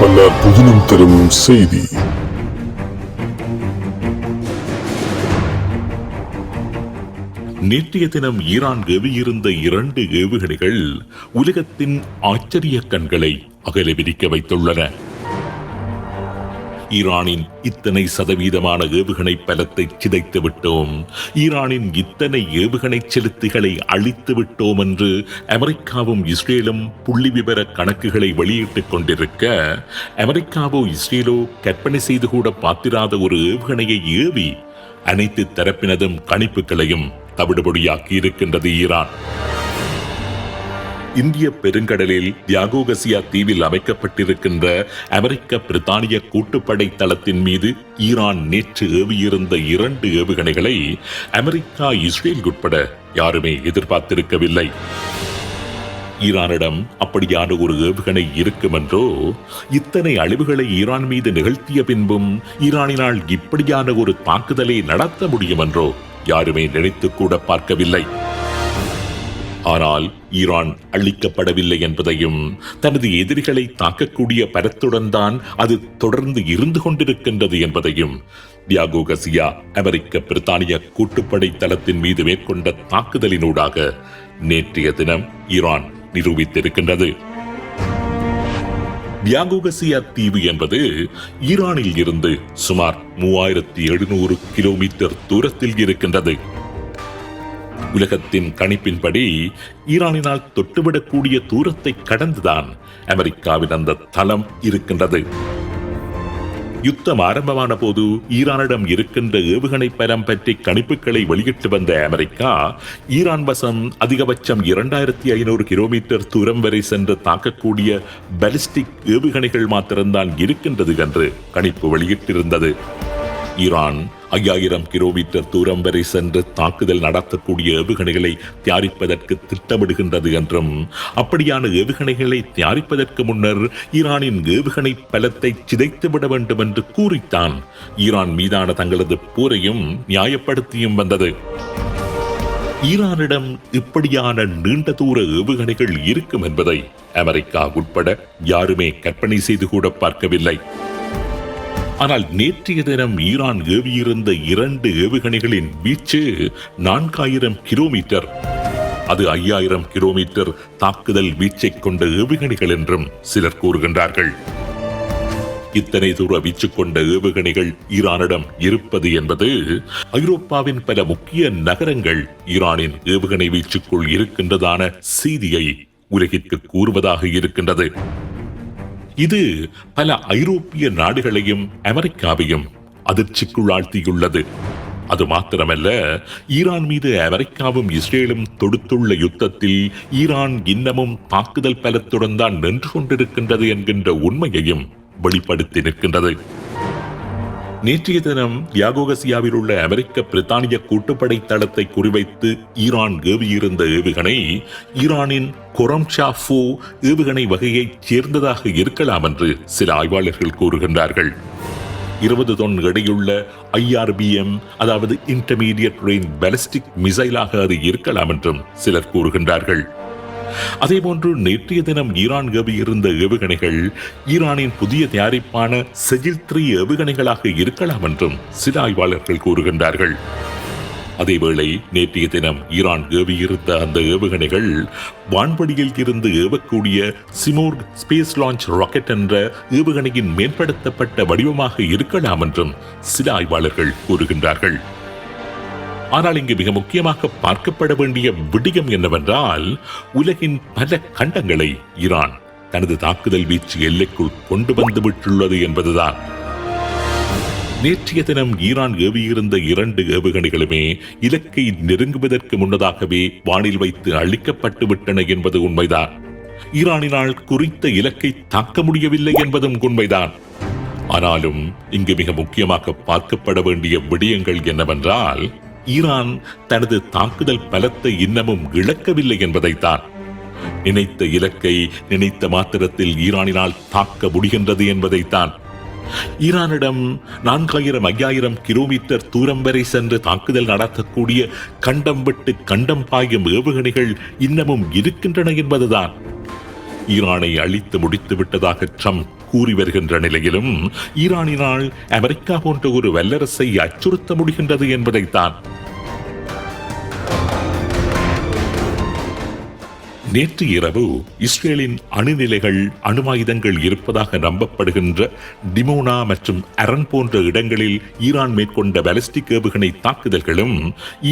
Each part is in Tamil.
பல புதினம் தரும் செய்தி. நேற்றைய தினம் ஈரான் ஏவியிருந்த 2 ஏவுகணைகள் உலகத்தின் ஆச்சரிய கண்களை அகல விரிக்க வைத்துள்ளன. ஈரானின் இத்தனை சதவீதமான ஏவுகணை பலத்தை சிதைத்து விட்டோம், ஈரானின் இத்தனை ஏவுகணை செலுத்திகளை அழித்து விட்டோம் என்று அமெரிக்காவும் இஸ்ரேலும் புள்ளி விவர கணக்குகளை வெளியிட்டுக் கொண்டிருக்க, அமெரிக்காவோ இஸ்ரேலோ கற்பனை செய்து கூட பார்த்திராத ஒரு ஏவுகணையை ஏவி அனைத்து தரப்பினதும் கணிப்புகளையும் தவிடுபொடியாக்கி இருக்கின்றது ஈரான். இந்திய பெருங்கடலில் தியாகோகசியா தீவில் அமைக்கப்பட்டிருக்கின்ற அமெரிக்க பிரித்தானிய கூட்டுப்படை தளத்தின் மீது ஈரான் நேற்று ஏவியிருந்த 2 ஏவுகணைகளை அமெரிக்கா இஸ்ரேல் உட்பட யாருமே எதிர்பார்த்திருக்கவில்லை. ஈரானிடம் அப்படியான ஒரு ஏவுகணை இருக்குமென்றோ, இத்தனை அழிவுகளை ஈரான் மீது நிகழ்த்திய பின்பும் ஈரானினால் இப்படியான ஒரு தாக்குதலை நடத்த முடியுமென்றோ யாருமே நினைத்து கூட பார்க்கவில்லை. ஆனால் ஈரான் அழிக்கப்படவில்லை என்பதையும், தனது எதிரிகளை தாக்கக்கூடிய பலத்துடன் தான் அது தொடர்ந்து இருந்து கொண்டிருக்கின்றது என்பதையும் தியாகோகசியா அமெரிக்க பிரித்தானிய கூட்டுப்படை தளத்தின் மீது மேற்கொண்ட தாக்குதலினூடாக நேற்றைய தினம் ஈரான் நிரூபித்திருக்கின்றது. தியாகோகசியா தீவு என்பது ஈரானில் இருந்து சுமார் 3700 கிலோமீட்டர் தூரத்தில் இருக்கின்றது. உலகத்தின் கணிப்பின்படி ஈரானினால் தொட்டுவிடக்கூடிய தூரத்தை கடந்துதான் அமெரிக்காவின் அந்த தளம் இருக்கின்றது. யுத்தம் ஆரம்பமான போது ஈரானிடம் இருக்கின்ற ஏவுகணை பலம் பற்றி கணிப்புகளை வெளியிட்டு வந்த அமெரிக்கா, ஈரான் வசம் அதிகபட்சம் 2500 கிலோமீட்டர் தூரம் வரை சென்று தாக்கக்கூடிய பாலிஸ்டிக் ஏவுகணைகள் மாத்திரம்தான் இருக்கின்றது என்று கணிப்பு வெளியிட்டிருந்தது. ஈரான் 5000 கிலோமீட்டர் தூரம் வரை சென்று தாக்குதல் நடத்தக்கூடிய ஏவுகணைகளை தயாரிப்பதற்கு திட்டமிடுகின்றது என்றும், அப்படியான ஏவுகணைகளை தயாரிப்பதற்கு முன்னர் ஈரானின் ஏவுகணை பலத்தை சிதைத்துவிட வேண்டும் என்று கூறித்தான் ஈரான் மீதான தங்களது போரையும் நியாயப்படுத்தியும் வந்தது. ஈரானிடம் இப்படியான நீண்ட தூர ஏவுகணைகள் இருக்கும் என்பதை அமெரிக்கா உட்பட யாருமே கற்பனை செய்து கூட பார்க்கவில்லை. ஆனால் நேற்றைய தினம் ஈரான் ஏவியிருந்த 2 ஏவுகணைகளின் வீச்சு 4000 கிலோமீட்டர். அது 5000 கிலோமீட்டர் தாக்குதல் வீச்சை கொண்ட ஏவுகணைகள் என்றும் சிலர் கூறுகின்றார்கள். இத்தனை தூர வீச்சு கொண்ட ஏவுகணைகள் ஈரானிடம் இருப்பது என்பது ஐரோப்பாவின் பல முக்கிய நகரங்கள் ஈரானின் ஏவுகணை வீச்சுக்குள் இருக்கின்றதான செய்தியை உலகிற்கு கூறுவதாக இருக்கின்றது. இது பல ஐரோப்பிய நாடுகளையும் அமெரிக்காவையும் அதிர்ச்சிக்குள்ளாழ்த்தியுள்ளது. அது மாத்திரமல்ல, ஈரான் மீது அமெரிக்காவும் இஸ்ரேலும் தொடுத்துள்ள யுத்தத்தில் ஈரான் இன்னமும் தாக்குதல் பலத்துடன் தான் நின்று கொண்டிருக்கின்றது என்கின்ற உண்மையையும் வெளிப்படுத்தி நிற்கின்றது. நேற்றைய தினம் தியாகோகசியாவில் உள்ள அமெரிக்க பிரித்தானிய கூட்டுப்படை தளத்தை குறிவைத்து ஈரான் ஏவியிருந்த ஏவுகணை ஈரானின் கொரம்ஷா 4 ஏவுகணை வகையைச் சேர்ந்ததாக இருக்கலாம் என்று சில ஆய்வாளர்கள் கூறுகின்றார்கள். 20 தொன் எடையுள்ள IRBM, அதாவது இன்டர்மீடியட் ரேஞ்ச் பாலிஸ்டிக் மிசைலாக அது இருக்கலாம் என்றும் சிலர் கூறுகின்றார்கள். அதேபோன்று நேற்றைய தினம் ஈரான் ஏவியிருந்த ஏவுகணைகள் ஈரானின் புதிய தயாரிப்பான செஜில் 3 ஏவுகணைகளாக இருக்கலாம் என்றும் சில ஆய்வாளர்கள் கூறுகின்றார்கள். அதேவேளை நேற்றைய தினம் ஈரான் ஏவியிருந்த அந்த ஏவுகணைகள் வான்வெளியில் இருந்து ஏவக்கூடிய சிமோர்க் ஸ்பேஸ் லான்ச் ராக்கெட் என்ற ஏவுகணையின் மேம்படுத்தப்பட்ட வடிவமாக இருக்கலாம் என்றும் சில ஆய்வாளர்கள் கூறுகின்றார்கள். ஆனால் இங்கு மிக முக்கியமாக பார்க்கப்பட வேண்டிய விடயம் என்னவென்றால், உலகின் பல கண்டங்களை ஈரான் தனது தாக்குதல் வீச்சு எல்லைக்குள் கொண்டு வந்து விட்டுள்ளது என்பதுதான். நேற்றைய தினம் ஈரான் ஏவியிருந்த 2 ஏவுகணைகளுமே இலக்கை நெருங்குவதற்கு முன்னதாகவே வானில் வைத்து அழிக்கப்பட்டு விட்டன என்பது உண்மைதான். ஈரானினால் குறித்த இலக்கை தாக்க முடியவில்லை என்பதும் உண்மைதான். ஆனாலும் இங்கு மிக முக்கியமாக பார்க்கப்பட வேண்டிய விடயங்கள் என்னவென்றால், ஈரான் தனது தாக்குதல் பலத்தை இன்னமும் இழக்கவில்லை என்பதைத்தான். நினைத்த இலக்கை நினைத்த மாத்திரத்தில் ஈரானினால் தாக்க முடிகின்றது என்பதைத்தான். ஈரானிடம் 4000-5000 கிலோமீட்டர் தூரம் வரை சென்று தாக்குதல் நடத்தக்கூடிய கண்டம் விட்டு கண்டம் பாயும் ஏவுகணைகள் இன்னமும் இருக்கின்றன என்பதுதான். ஈரானை அழித்து முடித்து விட்டதாக ட்ரம்ப் கூறி வருகின்ற நிலையிலும் ஈரானினால் அமெரிக்கா போன்ற ஒரு வல்லரசை அச்சுறுத்த முடிகின்றது என்பதைத்தான் நேற்று இரவு இஸ்ரேலின் அணுநிலைகள் அணுவாயுதங்கள் இருப்பதாக நம்பப்படுகின்ற டிமோனா மற்றும் அரன் போன்ற இடங்களில் ஈரான் மேற்கொண்ட பாலிஸ்டிக் ஏவுகணை தாக்குதல்களும்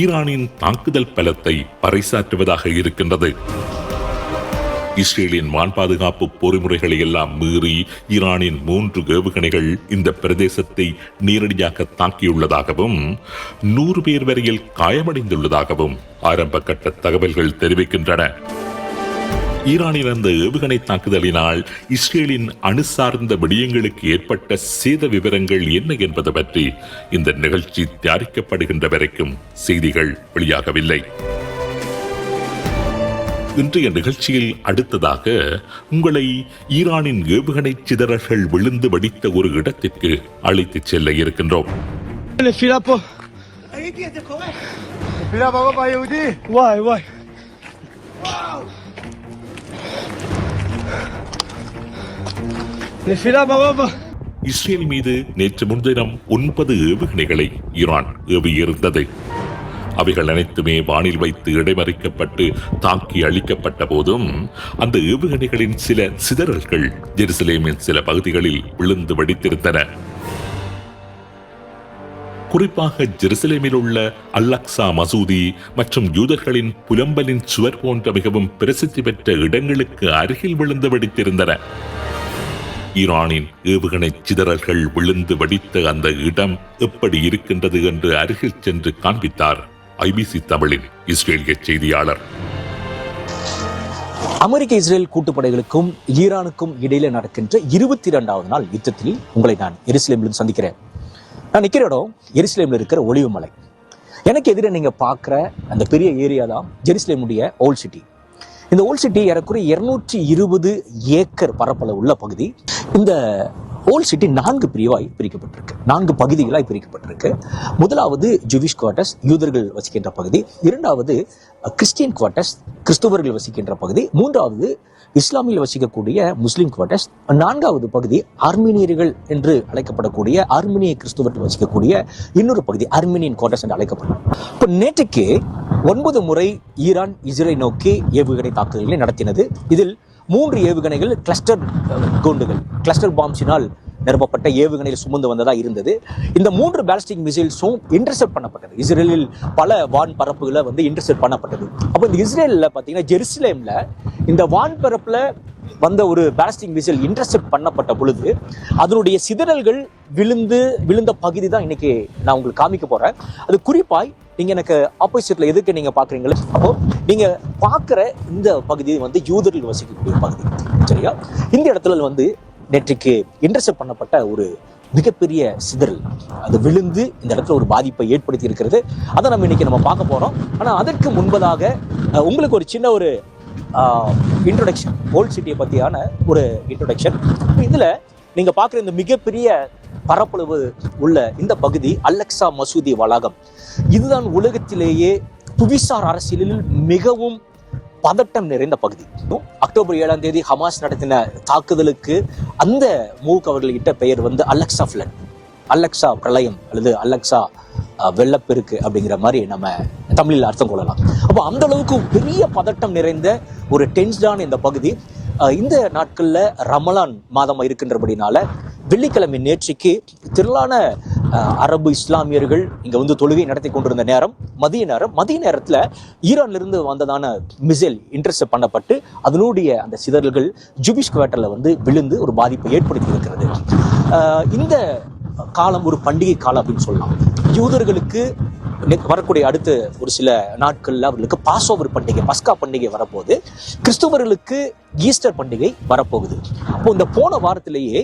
ஈரானின் தாக்குதல் பலத்தை பறைசாற்றுவதாக இருக்கின்றது. இஸ்ரேலின் வான் பாதுகாப்பு பொறிமுறைகளை எல்லாம் மீறி ஈரானின் 3 ஏவுகணைகள் இந்த பிரதேசத்தை நேரடியாக தாக்கியுள்ளதாகவும் 100 பேர் வரையில் காயமடைந்துள்ளதாகவும் ஆரம்ப கட்ட தகவல்கள் தெரிவிக்கின்றன. ஈரானின் அந்த ஏவுகணை தாக்குதலினால் இஸ்ரேலின் அணு சார்ந்த விடயங்களுக்கு ஏற்பட்ட சேத விவரங்கள் என்ன என்பது பற்றி இந்த நிகழ்ச்சி தயாரிக்கப்படுகின்ற வரைக்கும் செய்திகள் வெளியாகவில்லை. இன்றைய நிகழ்ச்சியில் அடுத்ததாக உங்களை ஈரானின் ஏவுகணை சிதறல்கள் விழுந்து வெடித்த ஒரு இடத்திற்கு அழைத்துச் செல்ல இருக்கின்றோம். இஸ்ரேல் மீது நேற்று முன்தினம் 9 ஏவுகணைகளை ஈரான் ஏவியிருந்தது. அவைகள் அனைத்துமே வானில் வைத்து இடைமறிக்கப்பட்டு தாக்கி அழிக்கப்பட்ட போதும் அந்த ஏவுகணைகளின் சில சிதறல்கள் ஜெருசலேமின் சில பகுதிகளில் விழுந்து வெடித்திருந்தன. குறிப்பாக ஜெருசலேமில் உள்ள அல்-அக்ஸா மசூதி மற்றும் யூதர்களின் புலம்பலின் சுவர் போன்ற மிகவும் பிரசித்தி பெற்ற இடங்களுக்கு அருகில் விழுந்து வெடித்திருந்தன. ஈரானின் ஏவுகணை சிதறல்கள் விழுந்து வெடித்த அந்த இடம் எப்படி இருக்கின்றது என்று அருகில் சென்று காண்பித்தார் ஐபிசி தமிழின் இஸ்ரேலிய செய்தியாளர். அமெரிக்க இஸ்ரேல் கூட்டுப்படைகளுக்கும் ஈரானுக்கும் இடையில நடக்கின்ற 22வது நாள் யுத்தத்தில் உங்களை நான் எருசலேமில் சந்திக்கிறேன். நான் நிற்கிற இடம் எருசலேமில் இருக்கிற ஒலிவு மலை. எனக்கு எதிரே நீங்க பார்க்குற அந்த பெரிய ஏரியா தான் ஜெருசலேமுடைய ஓல்ட் சிட்டி. இந்த ஓல்ட் சிட்டி ஏறக்குறைய 220 ஏக்கர் பரப்பளவு உள்ள பகுதி. இந்த ஓல்ட் சிட்டி 4 பிரிவாய் பிரிக்கப்பட்டிருக்கு, 4 பகுதிகளாய் பிரிக்கப்பட்டிருக்கு. முதலாவது ஜூவிஷ் குவார்ட்டர்ஸ், யூதர்கள் வசிக்கின்ற பகுதி. 2வது கிறிஸ்டியன் குவார்ட்டர்ஸ், கிறிஸ்துவர்கள் வசிக்கின்ற பகுதி. 3வது இஸ்லாமியில் வசிக்கக்கூடிய முஸ்லிம் குவார்ட்டர்ஸ். 4வது பகுதி ஆர்மீனியர்கள் என்று அழைக்கப்படக்கூடிய ஆர்மீனிய கிறிஸ்துவர்கள் வசிக்கக்கூடிய இன்னொரு பகுதி, ஆர்மீனியன் குவார்ட்டர்ஸ் என்று அழைக்கப்படும். இப்போ நேற்றுக்கு 9 முறை ஈரான் இஸ்ரேல் நோக்கி ஏவுகணை தாக்குதல்களை நடத்தினது. இதில் 3 ஏவுகணைகள் கிளஸ்டர் குண்டுகள், கிளஸ்டர் பாம்ஸினால் நிரப்பப்பட்ட ஏவுகணையில் சுமந்து வந்ததா இருந்தது. இந்த 3 பாலிஸ்டிக் மிசைல்ஸும் இன்டர்செப்ட் பண்ணப்பட்டது. இஸ்ரேலில் பல வான் பரப்புகளை இன்டர்செப்ட் பண்ணப்பட்டது. அப்போ இந்த இஸ்ரேலில் பார்த்தீங்கன்னா ஜெருசலேம்ல இந்த வான் பரப்புல வந்த ஒரு பாலிஸ்டிக் மிசைல் இன்டர்செப்ட் பண்ணப்பட்ட பொழுது அதனுடைய சிதறல்கள் விழுந்த பகுதி தான் இன்னைக்கு நான் உங்களுக்கு காமிக்க போறேன். அது குறிப்பாய் நீங்க எனக்கு ஆப்போசிட்ல எதுக்கு நீங்க பாக்குறீங்களா, அப்போ நீங்க பாக்குற இந்த பகுதி யூதர்கள் வசிக்கக்கூடிய பகுதி. சரியா? இந்த இடத்துல நேற்றைக்கு இன்டர்செப்ட் பண்ணப்பட்ட ஒரு மிகப்பெரிய சிதறல் அது விழுந்து இந்த இடத்துல ஒரு பாதிப்பை ஏற்படுத்தி இருக்கிறது. அதை இன்னைக்கு நம்ம பார்க்க போறோம். ஆனா அதற்கு முன்பதாக உங்களுக்கு ஒரு சின்ன ஒரு இன்ட்ரோடக்ஷன், ஓல்ட் சிட்டியை பத்தியான ஒரு இன்ட்ரோடக்ஷன். இதுல நீங்க பார்க்குற இந்த மிகப்பெரிய பரப்பளவு உள்ள இந்த பகுதி அல்-அக்ஸா மசூதி வளாகம். இதுதான் உலகத்திலேயே புவிசார் அரசியலில் மிகவும் பதட்டம் நிறைந்த பகுதி. அக்டோபர் 7ஆம் தேதி ஹமாஸ் நடத்தின தாக்குதலுக்கு அந்த மூவுக்கு அவர்கள் இட்ட பெயர் அல்-அக்ஸா ஃப்ளட், அல்-அக்ஸா பிரளயம் அல்லது அல்-அக்ஸா வெள்ளப்பெருக்கு அப்படிங்கிற மாதிரி நம்ம தமிழில் அர்த்தம் கொள்ளலாம். அப்போ அந்த அளவுக்கு பெரிய பதட்டம் நிறைந்த ஒரு டென்ஸ்டான இந்த பகுதி. இந்த நாட்கள்ல ரமலான் மாதம் இருக்கின்றபடினால வெள்ளிக்கிழமை நேற்றைக்கு திரளான அரபு இஸ்லாமியர்கள் இங்க தொழுகை நடத்தி கொண்டிருந்த நேரம், மதிய நேரத்துல ஈரான்ல இருந்து வந்ததான மிசைல் இன்டர்செப்ட் பண்ணப்பட்டு அதனுடைய அந்த சிதறல்கள் ஜூவிஷ் குவார்ட்டர்ல விழுந்து ஒரு பாதிப்பை ஏற்படுத்தி இருக்கிறது. இந்த காலம் ஒரு பண்டிகை காலம் அப்படின்னு சொல்லலாம். யூதர்களுக்கு வரக்கூடிய அடுத்த ஒரு சில நாட்கள்ல அவர்களுக்கு பாஸ்ஓவர் பண்டிகை, பஸ்கா பண்டிகை வரப்போகுது. கிறிஸ்துவர்களுக்கு ஈஸ்டர் பண்டிகை வரப்போகுது. அப்போ இந்த போன வாரத்திலேயே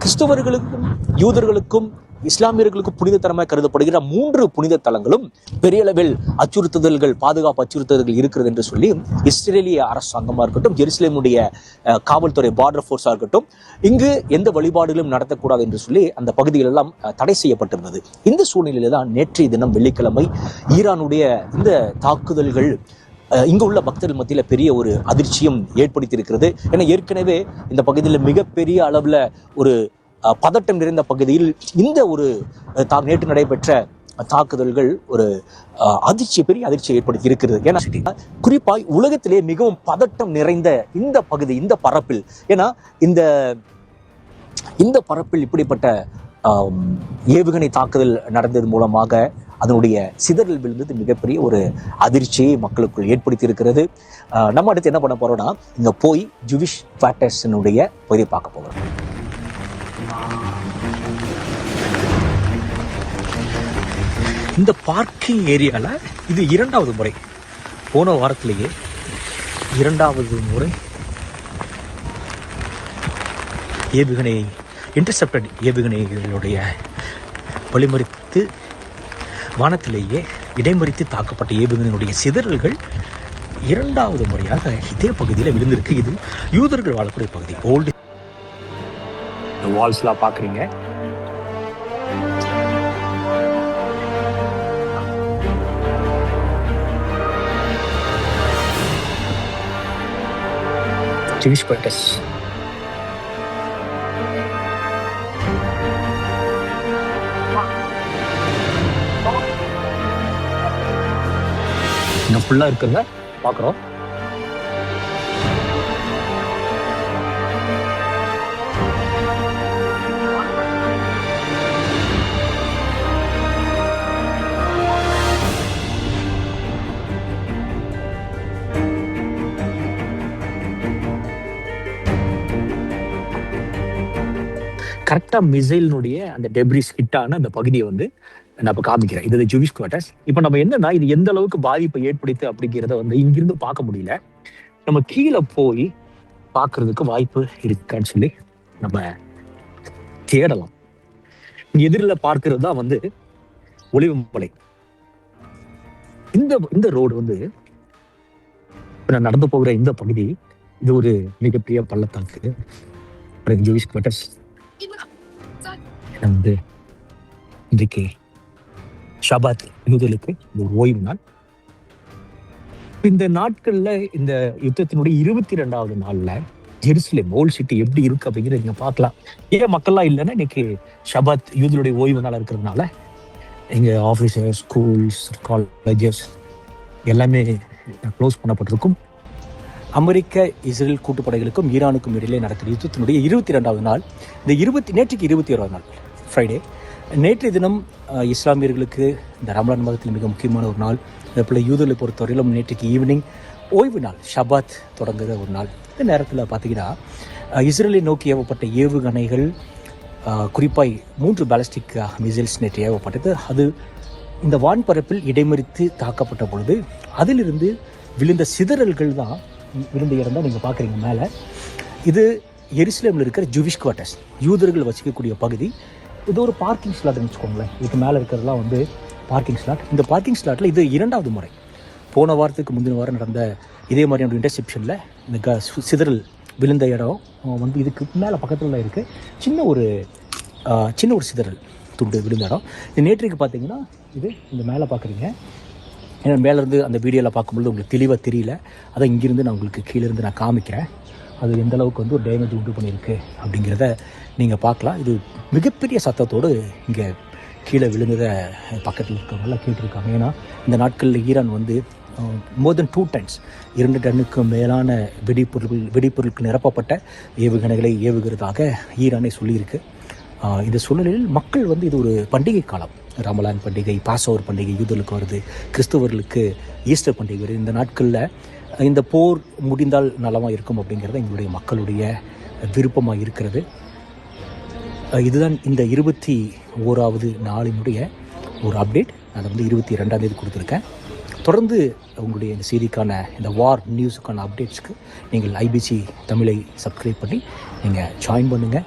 கிறிஸ்துவர்களுக்கும் யூதர்களுக்கும் இஸ்லாமியர்களுக்கும் புனித தலமாக கருதப்படுகிற 3 புனித தலங்களும் பெரிய அளவில் அச்சுறுத்துதல்கள், பாதுகாப்பு அச்சுறுத்துதல்கள் இருக்கிறது என்று சொல்லி இஸ்ரேலிய அரசாங்கமா இருக்கட்டும், ஜெருசலேமுடைய காவல்துறை பார்டர் போர்ஸா இருக்கட்டும், இங்கு எந்த வழிபாடுகளும் நடத்தக்கூடாது என்று சொல்லி அந்த பகுதிகள் எல்லாம் தடை செய்யப்பட்டிருந்தது. இந்த சூழ்நிலையில தான் நேற்றைய தினம் வெள்ளிக்கிழமை ஈரானுடைய இந்த தாக்குதல்கள் இங்கு உள்ள பக்தர்கள் மத்தியில் பெரிய ஒரு அதிர்ச்சியும் ஏற்படுத்தி இருக்கிறது. ஏன்னா ஏற்கனவே இந்த பகுதியில் மிகப்பெரிய அளவில் ஒரு பதட்டம் நிறைந்த பகுதியில் இந்த ஒரு நேற்று நடைபெற்ற தாக்குதல்கள் ஒரு பெரிய அதிர்ச்சியை ஏற்படுத்தி இருக்கிறது. ஏன்னா குறிப்பாய் உலகத்திலே மிகவும் பதட்டம் நிறைந்த இந்த பகுதி, இந்த பரப்பில், ஏன்னா இந்த பரப்பில் இப்படிப்பட்ட ஏவுகணை தாக்குதல் நடந்தது மூலமாக அதனுடைய சிதறல் விழுந்தது மிகப்பெரிய ஒரு அதிர்ச்சியை மக்களுக்குள் ஏற்படுத்தி இருக்கிறது. நம்ம அடுத்து என்ன பண்ண போறோம்னா, இங்க போய் ஜூவிஷ் குவார்ட்டர்ஸினுடைய பகுதியை பார்க்க போகிறோம். இந்த பார்க்கிங் ஏரியால இது 2வது முறை, போன வாரத்திலேயே 2வது முறை ஏவுகணை இன்டர்செப்டட் ஏவுகணைகளுடைய வழிமறித்து வானத்திலேயே இடைமறித்து தாக்கப்பட்ட ஏவுகணையினுடைய சிதறல்கள் 2வது முறையாக இதே பகுதியில் விழுந்திருக்கு. இது யூதர்கள் வாழக்கூடிய பகுதி. ஓல்டு வால்ஸ்லாம் பார்க்குறீங்க. Jewish quarters. இங்க ஃபுல்லா இருக்குங்க, பார்க்குறோம். கரெக்டாக மிசைலினுடைய அந்த டெப்ரிஸ் ஹிட்டான அந்த பகுதியை வந்து நான் இப்போ காமிக்கிறேன். இது ஜூவிஷ் குவார்ட்டர்ஸ். இப்போ நம்ம என்னன்னா, இது எந்த அளவுக்கு பாதிப்பை ஏற்படுத்து அப்படிங்கிறத வந்து இங்கிருந்து பார்க்க முடியல. நம்ம கீழே போய் பார்க்கறதுக்கு வாய்ப்பு இருக்கான்னு சொல்லி நம்ம தேடலாம். எதிரில் பார்க்கறது தான் வந்து ஒளிவு மலை. இந்த ரோடு வந்து நான் நடந்து போகிற இந்த பகுதி, இது ஒரு மிகப்பெரிய பள்ளத்தாக்கு. ஜூவிஷ் குவார்ட்டர்ஸ் வந்து இன்றைக்கு ஷபாத் யூதர்களுக்கு ஒரு ஓய்வு நாள். இந்த நாட்கள்ல இந்த யுத்தத்தினுடைய 22வது நாள்ல ஜெருசலேம் ஓல்ட் சிட்டி எப்படி இருக்கு அப்படிங்கிறத நீங்க பார்க்கலாம். ஏன் மக்கள்லாம் இல்லைன்னா, இன்னைக்கு ஷபாத் யூதர்களுடைய ஓய்வு நாள் இருக்கிறதுனால இங்க ஆஃபீஸஸ், ஸ்கூல்ஸ், காலேஜஸ் எல்லாமே க்ளோஸ் பண்ணப்பட்டிருக்கும். அமெரிக்க இஸ்ரேல் கூட்டுப்படைகளுக்கும் ஈரானுக்கும் இடையிலே நடக்கிற யுத்தத்தினுடைய 22வது நாள். நேற்றுக்கு 21வது நாள், ஃப்ரைடே. நேற்றைய தினம் இஸ்லாமியர்களுக்கு இந்த ரமலான் மாதத்தில் மிக முக்கியமான ஒரு நாள். அதேபோல் யூதர்களை பொறுத்தவரையிலும் நேற்றுக்கு ஈவினிங் ஓய்வு நாள், ஷபாத் தொடங்குகிற ஒரு நாள். இந்த நேரத்தில் பார்த்தீங்கன்னா, இஸ்ரேலை நோக்கி ஏவப்பட்ட ஏவுகணைகள், குறிப்பாய் 3 பாலிஸ்டிக் மிசைல்ஸ் நேற்று ஏவப்பட்டது. அது இந்த வான்பரப்பில் இடைமறித்து தாக்கப்பட்ட பொழுது அதிலிருந்து விழுந்த சிதறல்கள் தான், விழுந்த இடம் தான் நீங்கள் பார்க்குறீங்க மேலே. இது எருசலேமில் இருக்கிற ஜூவிஷ் குவார்ட்டர்ஸ், யூதர்கள் வசிக்கக்கூடிய பகுதி. இது ஒரு பார்க்கிங் ஸ்லாட்னு வச்சுக்கோங்களேன். இதுக்கு மேலே இருக்கிறதுலாம் வந்து பார்க்கிங் ஸ்லாட். இந்த பார்க்கிங் ஸ்லாட்டில் இது 2வது முறை. போன வாரத்துக்கு முந்தின வாரம் நடந்த இதே மாதிரியான இன்டர்செப்ஷனில் இந்த சிதறல் விழுந்த இடம் வந்து இதுக்கு மேலே பக்கத்தில் இருக்குது. சின்ன ஒரு சிதறல் துண்டு விழுந்த இடம். இது நேற்றைக்கு பார்த்தீங்கன்னா, இது இந்த மேலே பார்க்குறீங்க. ஏன்னா மேலேருந்து அந்த வீடியோவில் பார்க்கும்பொழுது உங்களுக்கு தெளிவாக தெரியல. அதை இங்கேருந்து நான் உங்களுக்கு கீழேருந்து நான் காமிக்கிறேன். அது எந்த அளவுக்கு வந்து ஒரு டேமேஜ் உண்டு பண்ணியிருக்கு அப்படிங்கிறத நீங்கள் பார்க்கலாம். இது மிகப்பெரிய சத்தத்தோடு இங்கே கீழே விழுந்ததை பக்கத்தில் இருக்கிறவங்களாம் கேட்டிருக்காங்க. ஏன்னா இந்த நாட்களில் ஈரான் வந்து மோர் தென் 2 tons 2 டன்னுக்கு மேலான வெடிப்பொருட்கள் நிரப்பப்பட்ட ஏவுகணைகளை ஏவுகிறதாக ஈரானே சொல்லியிருக்கு. இந்த சூழ்நிலையில் மக்கள் வந்து இது ஒரு பண்டிகை காலம். ரமலான் பண்டிகை, பாஸ்ஓவர் பண்டிகை யூதர்களுக்கு வருது, கிறிஸ்தவர்களுக்கு ஈஸ்டர் பண்டிகை வருது. இந்த நாட்களில் இந்த போர் முடிந்தால் நலமாக இருக்கும் அப்படிங்கிறது எங்களுடைய மக்களுடைய விருப்பமாக இருக்கிறது. இதுதான் இந்த 21வது நாளினுடைய ஒரு அப்டேட். நான் வந்து 22ஆம் தேதி கொடுத்துருக்கேன். தொடர்ந்து உங்களுடைய இந்த செய்திக்கான, இந்த வார் நியூஸுக்கான அப்டேட்ஸ்க்கு நீங்கள் ஐபிசி தமிழை சப்ஸ்கிரைப் பண்ணி நீங்கள் ஜாயின் பண்ணுங்கள்.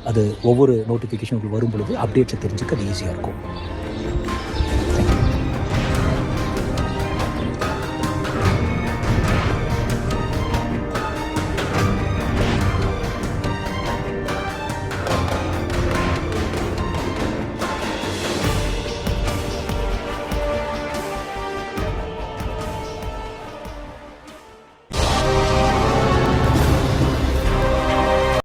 அது ஒவ்வொரு நோட்டிஃபிகேஷன் உங்களுக்கு வரும் பொழுது அப்டேட்ஸை தெரிஞ்சுக்க அது ஈஸியாக இருக்கும்.